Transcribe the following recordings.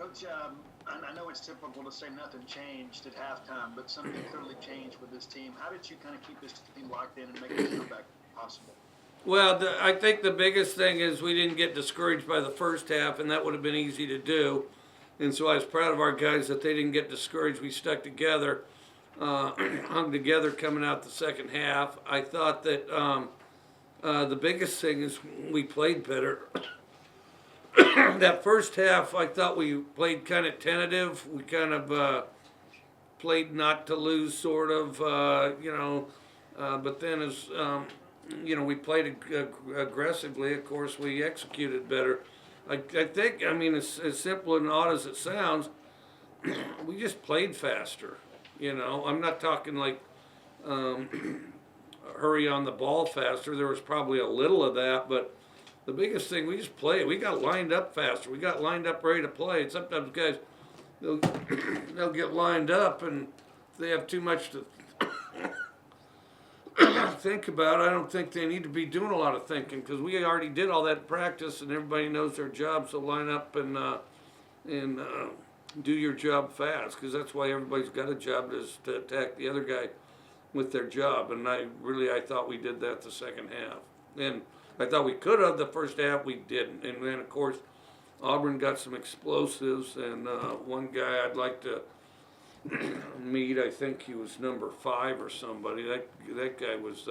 Coach, I know it's typical to say nothing changed at halftime, but something clearly changed with this team. How did you kind of keep this team locked in and make this comeback possible? Well, I think the biggest thing is we didn't get discouraged by the first half, and that would have been easy to do. And so I was proud of our guys that they didn't get discouraged. We stuck together, hung together coming out the second half. I thought that the biggest thing is we played better. That first half, I thought we played kind of tentative. We kind of played not to lose, sort of, but then as we played aggressively. Of course, we executed better. I think, I mean, as simple and odd as it sounds, we just played faster. I'm not talking like hurry on the ball faster. There was probably a little of that, but the biggest thing, we just played. We got lined up faster. We got lined up ready to play. And sometimes guys, they'll get lined up, and if they have too much to think about, I don't think they need to be doing a lot of thinking, because we already did all that practice, and everybody knows their job. So line up and do your job fast, because that's why everybody's got a job, is to attack the other guy with their job. And I thought we did that the second half. And I thought we could have the first half. We didn't. And then of course Auburn got some explosives, and one guy I'd like to meet. I think he was number 5 or somebody. That guy was,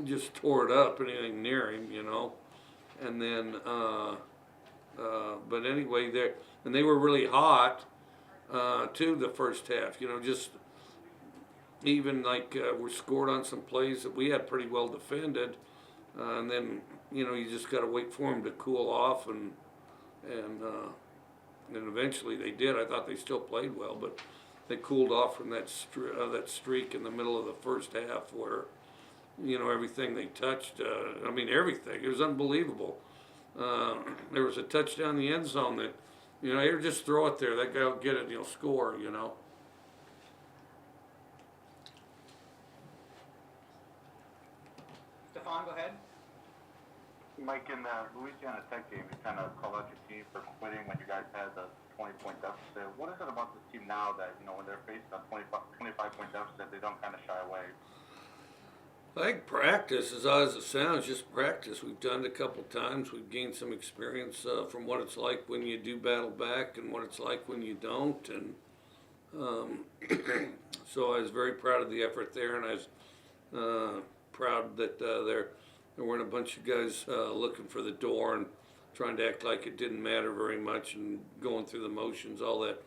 just tore it up. Anything near him, And then, but anyway, they were really hot too the first half. Just even like we're scored on some plays that we had pretty well defended, and then you just got to wait for them to cool off, and eventually they did. I thought they still played well, but they cooled off from that streak in the middle of the first half where everything they touched. Everything. It was unbelievable. There was a touchdown in the end zone that you just throw it there. That guy will get it and he'll score. Stefan, go ahead. Mike, in the Louisiana Tech game, you kind of called out your team for quitting when you guys had the 20-point deficit. What is it about this team now that, when they're faced a 25-point deficit, they don't kind of shy away? I think practice, as odd as it sounds, just practice. We've done it a couple times. We've gained some experience from what it's like when you do battle back and what it's like when you don't. And so I was very proud of the effort there, and I was proud that there weren't a bunch of guys looking for the door and trying to act like it didn't matter very much and going through the motions, all that,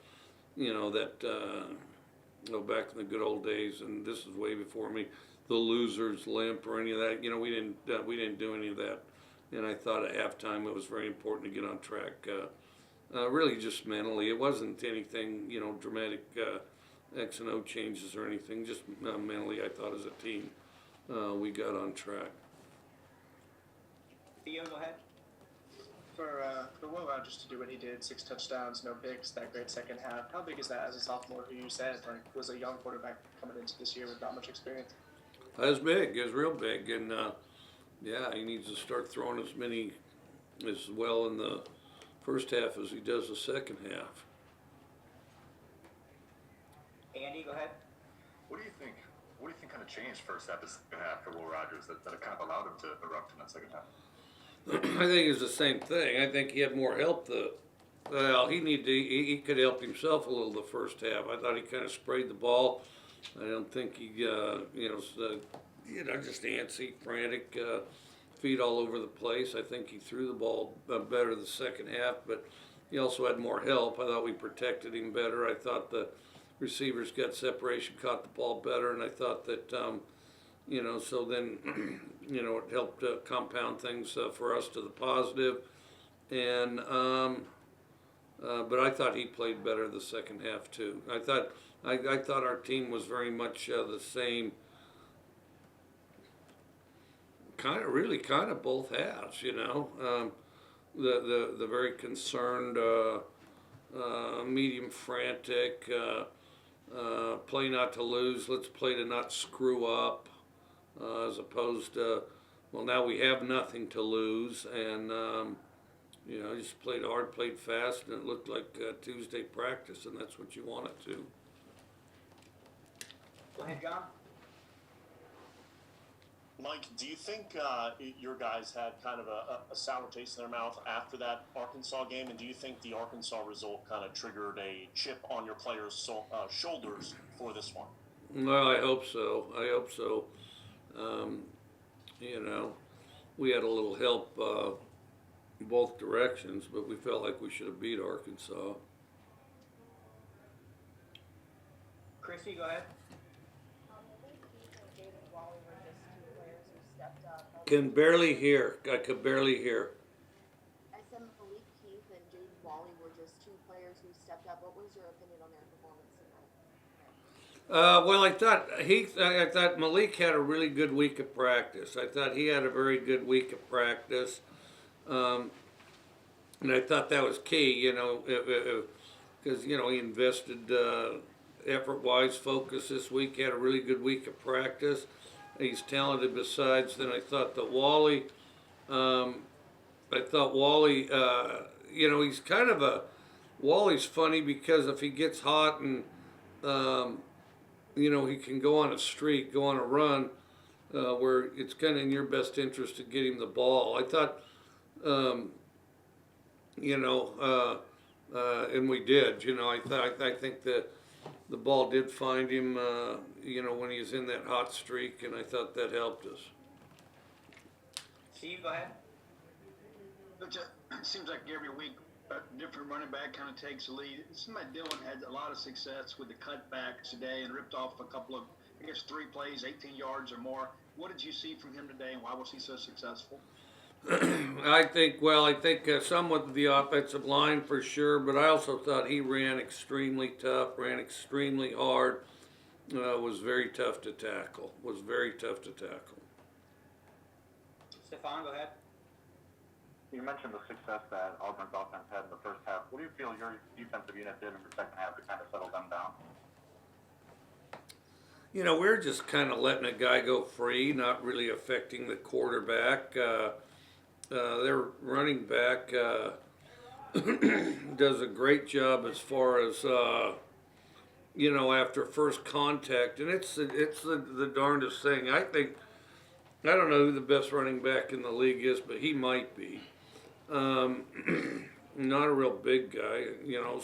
back in the good old days. And this is way before me, the losers limp or any of that. We didn't do any of that. And I thought at halftime it was very important to get on track. Really just mentally. It wasn't anything, dramatic X and O changes or anything. Just mentally, I thought as a team we got on track. Theo, go ahead. For Will Rogers to do what he did, 6 touchdowns, no picks, that great second half, how big is that as a sophomore, who you said was a young quarterback coming into this year with not much experience? That was big. It was real big. And he needs to start throwing as well in the first half as he does the second half. Andy, go ahead. What do you think kind of changed first half to second half for Will Rogers that it kind of allowed him to erupt in that second half? I think it's the same thing. I think he had more help. He could help himself a little the first half. I thought he kind of sprayed the ball. I don't think he, just antsy, frantic, feet all over the place. I think he threw the ball better the second half, but he also had more help. I thought we protected him better. I thought the receivers got separation, caught the ball better, and I thought that, so then, it helped compound things for us to the positive. And, but I thought he played better the second half too. I thought our team was very much the same, kind of both halves, the very concerned, medium frantic, play not to lose, let's play to not screw up, as opposed to, well, now we have nothing to lose, and You know, just played hard, played fast, and it looked like Tuesday practice, and that's what you want it to. Go ahead, John. Mike, do you think your guys had kind of a sour taste in their mouth after that Arkansas game? And do you think the Arkansas result kind of triggered a chip on your players' shoulders for this one? Well, I hope so. I hope so. You know, we had a little help both directions, but we felt like we should have beat Arkansas. Chrissy, go ahead. Can barely hear. I could barely hear. I said Malik Keith and Jaden Wally were just two players who stepped up. What was your opinion on their performance tonight? Well, I thought Malik had a really good week of practice. I thought he had a very good week of practice, and I thought that was key. You know, because you know he invested effort-wise, focus this week. He had a really good week of practice. He's talented. Besides, then I thought that Wally. You know, he's kind of a. Wally's funny because if he gets hot and, you know, he can go on a streak, go on a run, where it's kind of in your best interest to get him the ball. I thought, you know, and we did. You know, I think that the ball did find him, you know, when he was in that hot streak, and I thought that helped us. Steve, go ahead. It seems like every week a different running back kind of takes the lead. It seemed like Dylan had a lot of success with the cutbacks today and ripped off a couple of, I guess, 3 plays, 18 yards or more. What did you see from him today, and why was he so successful? I think some with the offensive line for sure, but I also thought he ran extremely tough, ran extremely hard, was very tough to tackle, Stefan, go ahead. You mentioned the success that Auburn's offense had in the first half. What do you feel your defensive unit did in the second half to kind of settle them down? You know, we're just kind of letting a guy go free, not really affecting the quarterback. Their running back does a great job as far as you know, after first contact, and it's the darndest thing. I don't know who the best running back in the league is, but he might be. Not a real big guy, you know,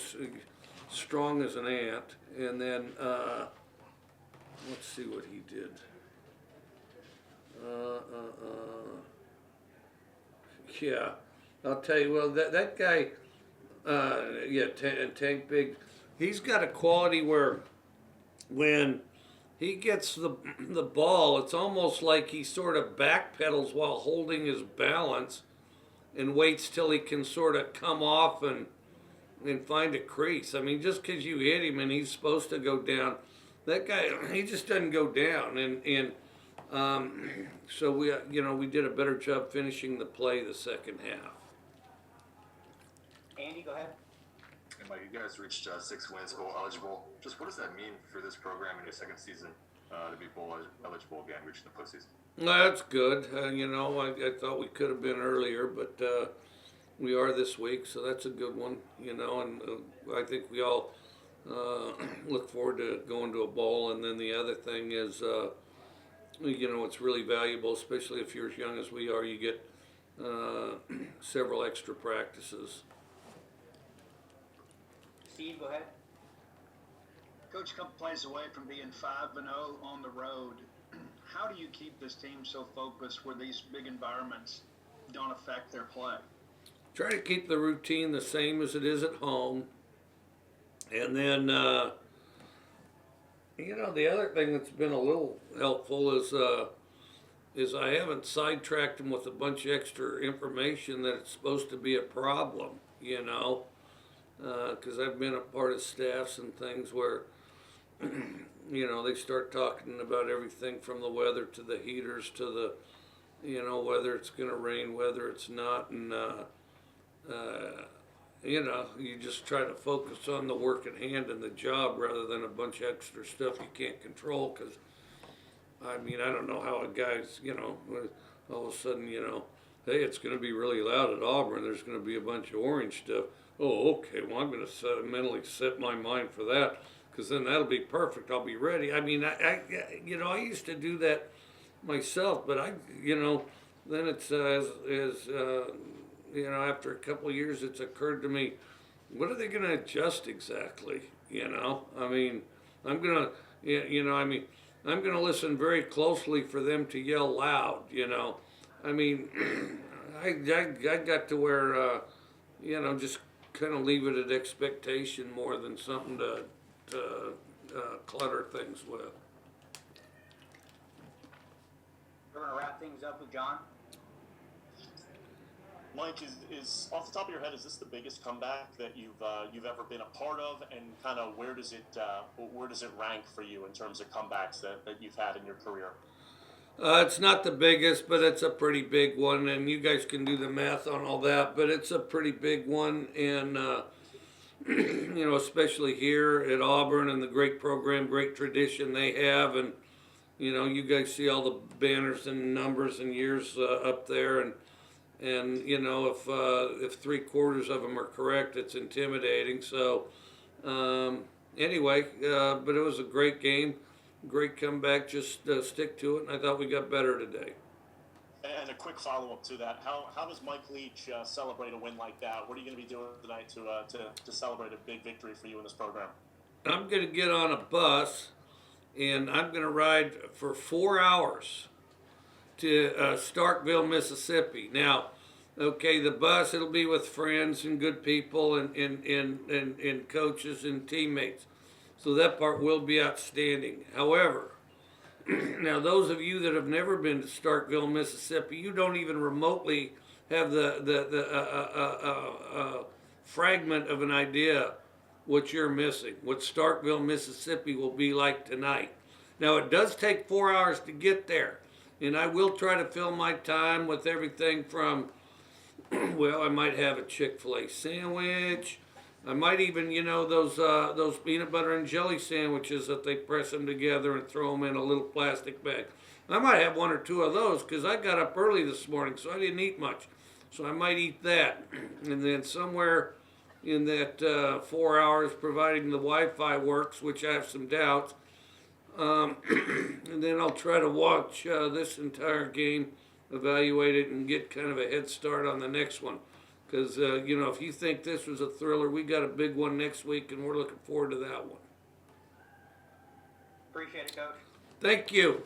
strong as an ant. And then let's see what he did. Yeah, I'll tell you. Well, that guy, Tank Big, he's got a quality where when he gets the ball, it's almost like he sort of backpedals while holding his balance and waits till he can sort of come off and find a crease. I mean, just because you hit him and he's supposed to go down, that guy, he just doesn't go down. And so we did a better job finishing the play the second half. Andy, go ahead. And Mike, you guys reached 6 wins, bowl eligible. Just what does that mean for this program in your second season to be bowl eligible again, reaching the postseason? That's good. You know, I thought we could have been earlier, but we are this week, so that's a good one. You know, and I think we all look forward to going to a bowl. And then the other thing is, you know, it's really valuable, especially if you're as young as we are. You get several extra practices. Steve, go ahead. Coach, a couple plays away from being 5-0 on the road. How do you keep this team so focused where these big environments don't affect their play? Try to keep the routine the same as it is at home. And then, you know, the other thing that's been a little helpful is I haven't sidetracked them with a bunch of extra information that it's supposed to be a problem, you know, because I've been a part of staffs and things where, you know, they start talking about everything from the weather to the heaters to the, you know, whether it's going to rain, whether it's not, and, you know, you just try to focus on the work at hand and the job rather than a bunch of extra stuff you can't control, because, I mean, I don't know how a guy's, you know, all of a sudden, you know, hey, it's going to be really loud at Auburn. There's going to be a bunch of orange stuff. Oh, okay. Well, I'm going to mentally set my mind for that, because then that'll be perfect. I'll be ready. I mean, I used to do that myself, but then it's after a couple of years, it's occurred to me, what are they going to adjust exactly? I mean, I'm going to, I'm going to listen very closely for them to yell loud. I mean, I got to where, just kind of leave it at expectation more than something to clutter things with. We're gonna wrap things up with John. Mike, is off the top of your head, is this the biggest comeback that you've ever been a part of, and kind of where does it rank for you in terms of comebacks that you've had in your career? It's not the biggest, but it's a pretty big one, and you guys can do the math on all that, but it's a pretty big one, and especially here at Auburn and the great program, great tradition they have, and you guys see all the banners and numbers and years up there, and if 3/4 of them are correct, it's intimidating. So anyway, but it was a great game, great comeback. Just stick to it, and I thought we got better today. And a quick follow-up to that, how does Mike Leach celebrate a win like that? What are you going to be doing tonight to celebrate a big victory for you in this program? I'm going to get on a bus, and I'm going to ride for 4 hours to Starkville, Mississippi. Now, okay, the bus, it'll be with friends and good people and coaches and teammates. So that part will be outstanding. However, now those of you that have never been to Starkville, Mississippi, you don't even remotely have the fragment of an idea what you're missing, what Starkville, Mississippi will be like tonight. Now, it does take 4 hours to get there, and I will try to fill my time with everything from, well, I might have a Chick-fil-A sandwich. I might even, those peanut butter and jelly sandwiches that they press them together and throw them in a little plastic bag. I might have 1 or 2 of those because I got up early this morning, so I didn't eat much. So I might eat that. And then somewhere in that 4 hours, providing the Wi-Fi works, which I have some doubts, and then I'll try to watch this entire game, evaluate it, and get kind of a head start on the next one. Because, if you think this was a thriller, we got a big one next week, and we're looking forward to that one. Appreciate it, Coach. Thank you.